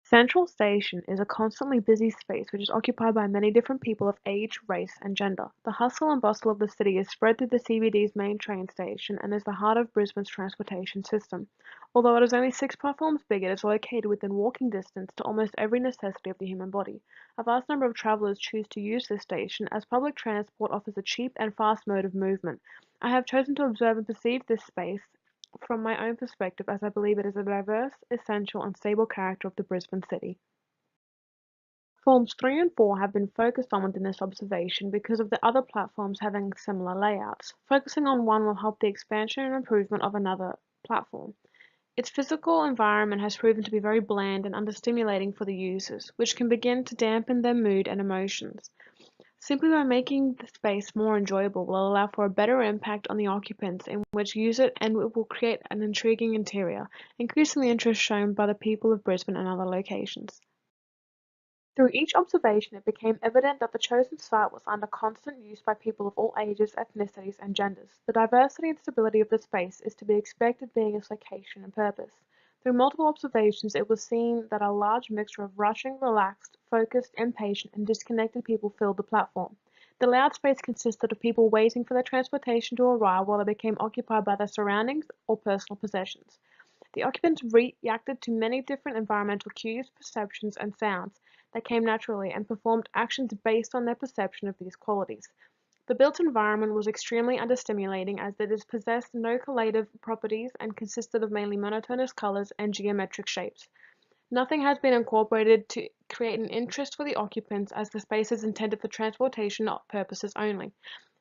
Central Station is a constantly busy space which is occupied by many different people of age, race, and gender. The hustle and bustle of the city is spread through the CBD's main train station and is the heart of Brisbane's transportation system. Although it is only 6 platforms big, it is located within walking distance to almost every necessity of the human body. A vast number of travellers choose to use this station as public transport offers a cheap and fast mode of movement. I have chosen to observe and perceive this space from my own perspective, as I believe it is a diverse, essential, and stable character of the Brisbane city. Forms 3 and 4 have been focused on within this observation because of the other platforms having similar layouts. Focusing on one will help the expansion and improvement of another platform. Its physical environment has proven to be very bland and understimulating for the users, which can begin to dampen their mood and emotions. Simply by making the space more enjoyable will allow for a better impact on the occupants in which use it, and it will create an intriguing interior, increasing the interest shown by the people of Brisbane and other locations. Through each observation it became evident that the chosen site was under constant use by people of all ages, ethnicities, and genders. The diversity and stability of the space is to be expected being its location and purpose. Through multiple observations it was seen that a large mixture of rushing, relaxed, focused, impatient, and disconnected people filled the platform. The loud space consisted of people waiting for their transportation to arrive while they became occupied by their surroundings or personal possessions. The occupants reacted to many different environmental cues, perceptions, and sounds that came naturally and performed actions based on their perception of these qualities. The built environment was extremely understimulating as it possessed no correlative properties and consisted of mainly monotonous colors and geometric shapes. Nothing has been incorporated to create an interest for the occupants as the space is intended for transportation purposes only.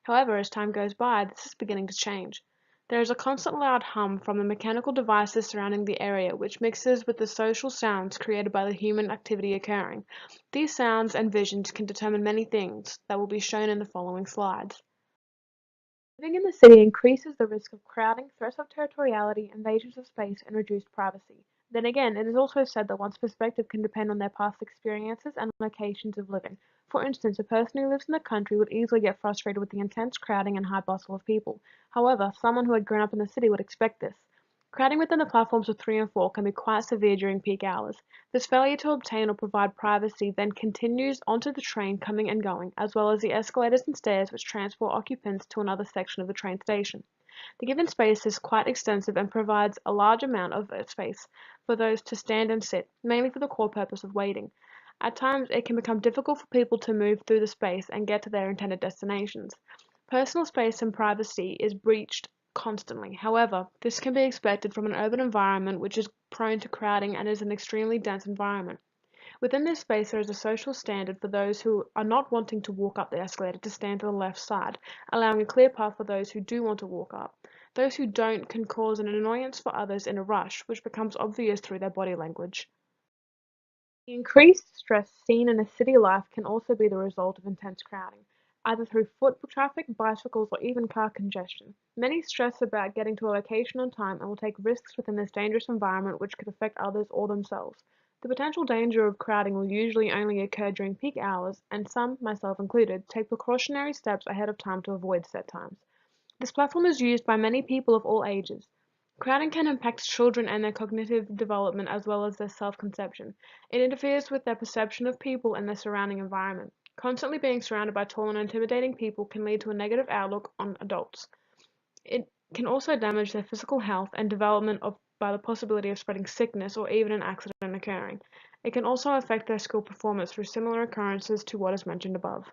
However, as time goes by, this is beginning to change. There is a constant loud hum from the mechanical devices surrounding the area, which mixes with the social sounds created by the human activity occurring. These sounds and visions can determine many things that will be shown in the following slides. Living in the city increases the risk of crowding, threats of territoriality, invasions of space, and reduced privacy. Then again, it is also said that one's perspective can depend on their past experiences and locations of living. For instance, a person who lives in the country would easily get frustrated with the intense crowding and high bustle of people. However, someone who had grown up in the city would expect this. Crowding within the platforms of 3 and 4 can be quite severe during peak hours. This failure to obtain or provide privacy then continues onto the train coming and going, as well as the escalators and stairs which transport occupants to another section of the train station. The given space is quite extensive and provides a large amount of space for those to stand and sit, mainly for the core purpose of waiting. At times, it can become difficult for people to move through the space and get to their intended destinations. Personal space and privacy is breached constantly. However, this can be expected from an urban environment which is prone to crowding and is an extremely dense environment. Within this space there is a social standard for those who are not wanting to walk up the escalator to stand to the left side, allowing a clear path for those who do want to walk up. Those who don't can cause an annoyance for others in a rush, which becomes obvious through their body language. The increased stress seen in a city life can also be the result of intense crowding, either through foot traffic, bicycles, or even car congestion. Many stress about getting to a location on time and will take risks within this dangerous environment which could affect others or themselves. The potential danger of crowding will usually only occur during peak hours, and some, myself included, take precautionary steps ahead of time to avoid set times. This platform is used by many people of all ages. Crowding can impact children and their cognitive development as well as their self-conception. It interferes with their perception of people and their surrounding environment. Constantly being surrounded by tall and intimidating people can lead to a negative outlook on adults. It can also damage their physical health and development by the possibility of spreading sickness or even an accident occurring. It can also affect their school performance through similar occurrences to what is mentioned above.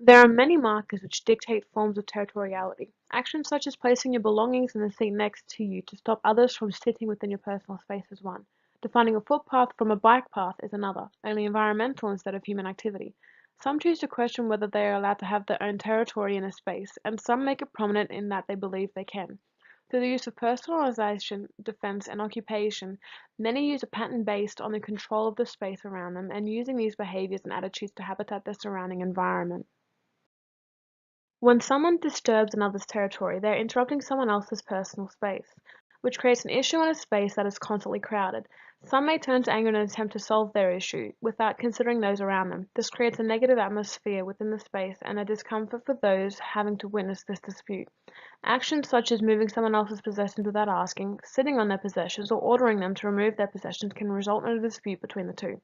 There are many markers which dictate forms of territoriality. Actions such as placing your belongings in the seat next to you to stop others from sitting within your personal space is one. Defining a footpath from a bike path is another, only environmental instead of human activity. Some choose to question whether they are allowed to have their own territory in a space, and some make it prominent in that they believe they can. Through the use of personalization, defense, and occupation, many use a pattern based on the control of the space around them and using these behaviors and attitudes to habitat their surrounding environment. When someone disturbs another's territory, they are interrupting someone else's personal space. which creates an issue in a space that is constantly crowded. Some may turn to anger in an attempt to solve their issue without considering those around them. This creates a negative atmosphere within the space and a discomfort for those having to witness this dispute. Actions such as moving someone else's possessions without asking, sitting on their possessions, or ordering them to remove their possessions can result in a dispute between the two.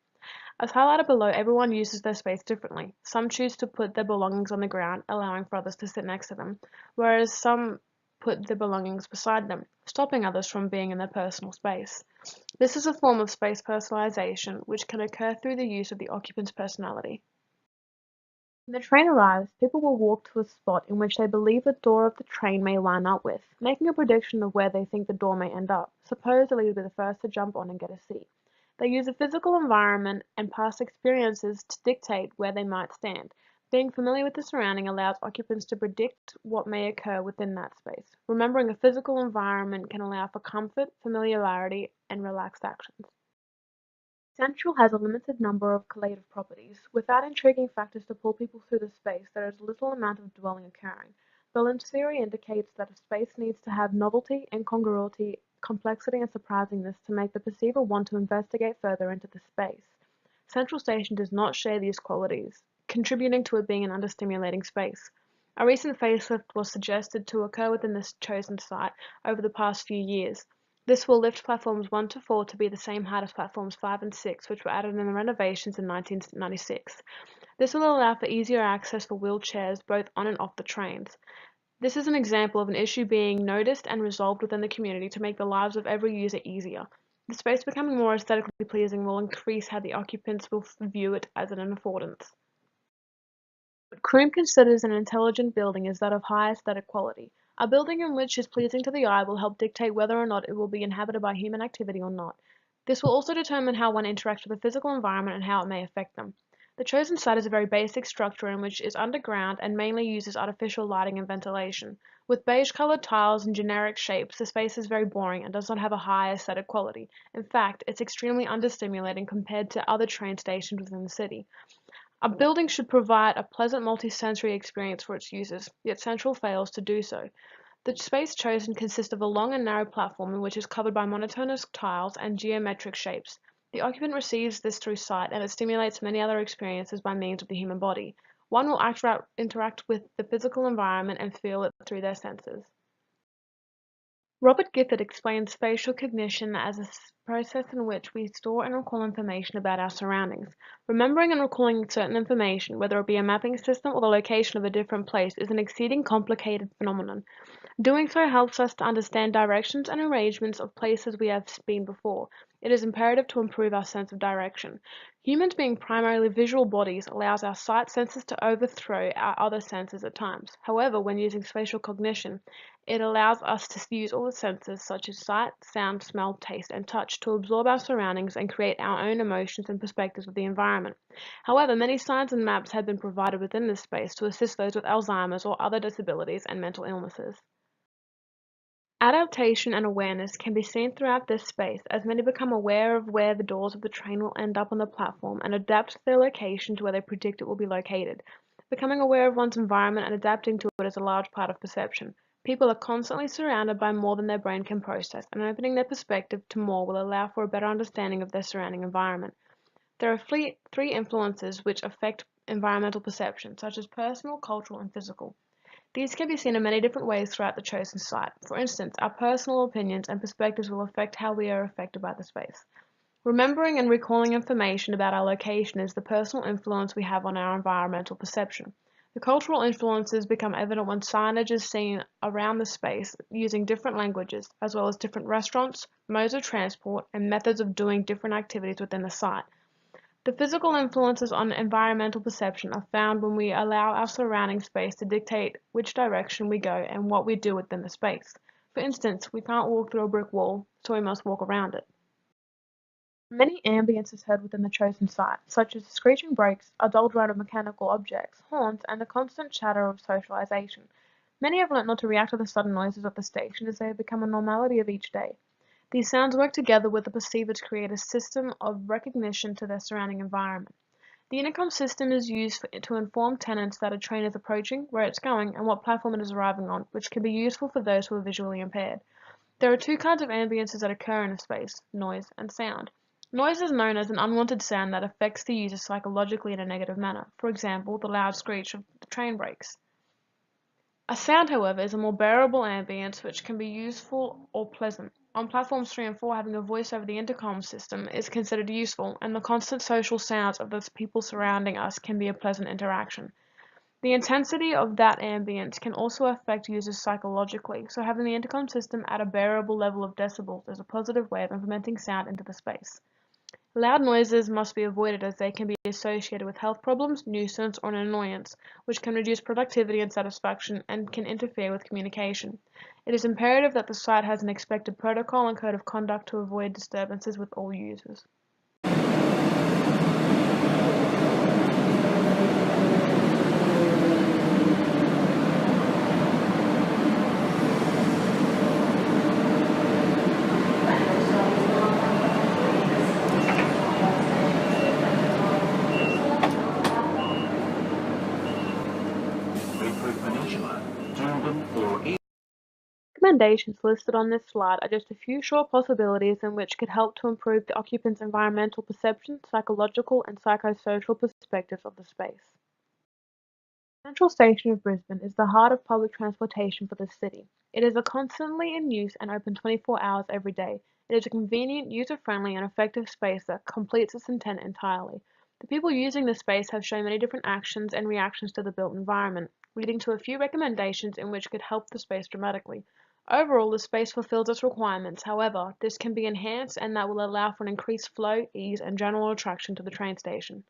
As highlighted below, everyone uses their space differently. Some choose to put their belongings on the ground, allowing for others to sit next to them, whereas some put their belongings beside them, stopping others from being in their personal space. This is a form of space personalization, which can occur through the use of the occupant's personality. When the train arrives, people will walk to a spot in which they believe the door of the train may line up with, making a prediction of where they think the door may end up. Supposedly, they'll be the first to jump on and get a seat. They use the physical environment and past experiences to dictate where they might stand. Being familiar with the surrounding allows occupants to predict what may occur within that space. Remembering a physical environment can allow for comfort, familiarity, and relaxed actions. Central has a limited number of collative properties. Without intriguing factors to pull people through the space, there is little amount of dwelling occurring. Berlin's theory indicates that a space needs to have novelty, incongruity, complexity, and surprisingness to make the perceiver want to investigate further into the space. Central Station does not share these qualities, contributing to it being an understimulating space. A recent facelift was suggested to occur within this chosen site over the past few years. This will lift platforms 1 to 4 to be the same height as platforms 5 and 6, which were added in the renovations in 1996. This will allow for easier access for wheelchairs both on and off the trains. This is an example of an issue being noticed and resolved within the community to make the lives of every user easier. The space becoming more aesthetically pleasing will increase how the occupants will view it as an affordance. What Croom considers an intelligent building is that of high aesthetic quality. A building in which is pleasing to the eye will help dictate whether or not it will be inhabited by human activity or not. This will also determine how one interacts with the physical environment and how it may affect them. The chosen site is a very basic structure in which is underground and mainly uses artificial lighting and ventilation. With beige-colored tiles and generic shapes, the space is very boring and does not have a high aesthetic quality. In fact, it's extremely understimulating compared to other train stations within the city. A building should provide a pleasant multi-sensory experience for its users, yet Central fails to do so. The space chosen consists of a long and narrow platform which is covered by monotonous tiles and geometric shapes. The occupant receives this through sight, and it stimulates many other experiences by means of the human body. One will interact with the physical environment and feel it through their senses. Robert Gifford explains spatial cognition as a process in which we store and recall information about our surroundings. Remembering and recalling certain information, whether it be a mapping system or the location of a different place, is an exceeding complicated phenomenon. Doing so helps us to understand directions and arrangements of places we have been before. It is imperative to improve our sense of direction. Humans being primarily visual bodies allows our sight senses to overthrow our other senses at times. However, when using spatial cognition, it allows us to use all the senses such as sight, sound, smell, taste, and touch to absorb our surroundings and create our own emotions and perspectives of the environment. However, many signs and maps have been provided within this space to assist those with Alzheimer's or other disabilities and mental illnesses. Adaptation and awareness can be seen throughout this space as many become aware of where the doors of the train will end up on the platform and adapt their location to where they predict it will be located. Becoming aware of one's environment and adapting to it is a large part of perception. People are constantly surrounded by more than their brain can process, and opening their perspective to more will allow for a better understanding of their surrounding environment. There are three influences which affect environmental perception, such as personal, cultural, and physical. These can be seen in many different ways throughout the chosen site. For instance, our personal opinions and perspectives will affect how we are affected by the space. Remembering and recalling information about our location is the personal influence we have on our environmental perception. The cultural influences become evident when signage is seen around the space using different languages, as well as different restaurants, modes of transport, and methods of doing different activities within the site. The physical influences on environmental perception are found when we allow our surrounding space to dictate which direction we go and what we do within the space. For instance, we can't walk through a brick wall, so we must walk around it. Many ambience is heard within the chosen site, such as screeching brakes, a dull drone of mechanical objects, horns, and the constant chatter of socialization. Many have learnt not to react to the sudden noises of the station as they have become a normality of each day. These sounds work together with the perceiver to create a system of recognition to their surrounding environment. The intercom system is used to inform tenants that a train is approaching, where it's going, and what platform it is arriving on, which can be useful for those who are visually impaired. There are two kinds of ambiences that occur in a space: noise and sound. Noise is known as an unwanted sound that affects the user psychologically in a negative manner, for example, the loud screech of the train brakes. A sound, however, is a more bearable ambience which can be useful or pleasant. On platforms 3 and 4, having a voice over the intercom system is considered useful, and the constant social sounds of the people surrounding us can be a pleasant interaction. The intensity of that ambience can also affect users psychologically, so having the intercom system at a bearable level of decibels is a positive way of implementing sound into the space. Loud noises must be avoided as they can be associated with health problems, nuisance, or an annoyance, which can reduce productivity and satisfaction and can interfere with communication. It is imperative that the site has an expected protocol and code of conduct to avoid disturbances with all users. Recommendations listed on this slide are just a few short possibilities in which could help to improve the occupant's environmental perception, psychological, and psychosocial perspectives of the space. The Central Station of Brisbane is the heart of public transportation for the city. It is constantly in use and open 24 hours every day. It is a convenient, user-friendly, and effective space that completes its intent entirely. The people using the space have shown many different actions and reactions to the built environment, leading to a few recommendations in which could help the space dramatically. Overall, the space fulfills its requirements. However, this can be enhanced and that will allow for an increased flow, ease, and general attraction to the train station.